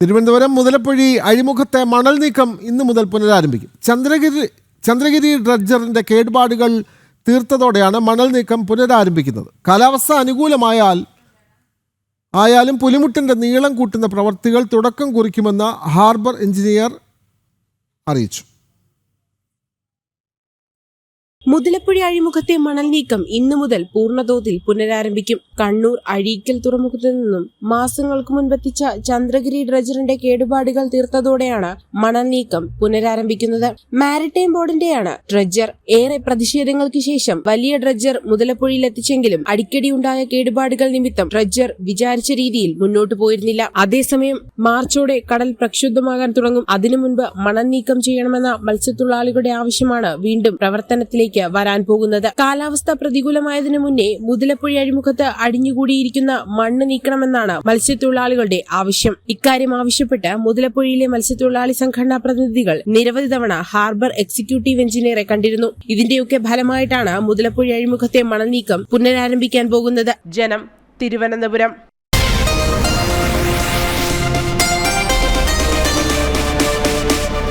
തിരുവനന്തപുരം മുതലപ്പുഴി അഴിമുഖത്തെ മണൽ നീക്കം ഇന്നു മുതൽ പുനരാരംഭിക്കും. ചന്ദ്രഗിരി ഡ്രഡ്ജറിന്റെ കേടുപാടുകൾ തീർത്തതോടെയാണ് മണൽ നീക്കം പുനരാരംഭിക്കുന്നത്. കാലാവസ്ഥ അനുകൂലമായാലും പുലിമുട്ടിന്റെ നീളം കൂട്ടുന്ന പ്രവൃത്തികൾ തുടക്കം കുറിക്കുമെന്ന് ഹാർബർ എഞ്ചിനീയർ അറിയിച്ചു. മുതലപ്പുഴ അഴിമുഖത്തെ മണൽ നീക്കം ഇന്നു മുതൽ പൂർണ്ണതോതിൽ പുനരാരംഭിക്കും. കണ്ണൂർ അഴീക്കൽ തുറമുഖത്തു നിന്നും മാസങ്ങൾക്ക് മുൻപെത്തിച്ച ചന്ദ്രഗിരി ഡ്രഡ്ജറിന്റെ കേടുപാടുകൾ തീർത്തതോടെയാണ് മണൽ നീക്കം പുനരാരംഭിക്കുന്നത്. Maritime ബോർഡിന്റെയാണ് dredger. ഏറെ പ്രതിഷേധങ്ങൾക്ക് ശേഷം വലിയ ഡ്രഡ്ജർ മുതലപ്പുഴയിൽ എത്തിച്ചെങ്കിലും അടിക്കടി ഉണ്ടായ കേടുപാടുകൾ നിമിത്തം ഡ്രഡ്ജർ വിചാരിച്ച രീതിയിൽ മുന്നോട്ടു പോയിരുന്നില്ല. അതേസമയം മാർച്ചോടെ കടൽ പ്രക്ഷുബ്ധമാകാൻ തുടങ്ങും. അതിനു മുൻപ് മണൽ നീക്കം ചെയ്യണമെന്ന മത്സ്യത്തൊഴിലാളികളുടെ ആവശ്യമാണ് വീണ്ടും പ്രവർത്തനത്തിലേക്ക് വരാൻ പോകുന്നത്. കാലാവസ്ഥ പ്രതികൂലമായതിനു മുന്നേ മുതലപ്പുഴ അഴിമുഖത്ത് അടിഞ്ഞുകൂടിയിരിക്കുന്ന മണ്ണ് നീക്കണമെന്നാണ് മത്സ്യത്തൊഴിലാളികളുടെ ആവശ്യം. ഇക്കാര്യം ആവശ്യപ്പെട്ട് മുതലപ്പുഴയിലെ മത്സ്യത്തൊഴിലാളി സംഘടനാ പ്രതിനിധികൾ നിരവധി തവണ ഹാർബർ എക്സിക്യൂട്ടീവ് എഞ്ചിനീയറെ കണ്ടിരുന്നു. ഇതിന്റെയൊക്കെ ഫലമായിട്ടാണ് മുതലപ്പുഴ അഴിമുഖത്തെ മണൽ നീക്കം പുനരാരംഭിക്കാൻ പോകുന്നത്. ജനം, തിരുവനന്തപുരം.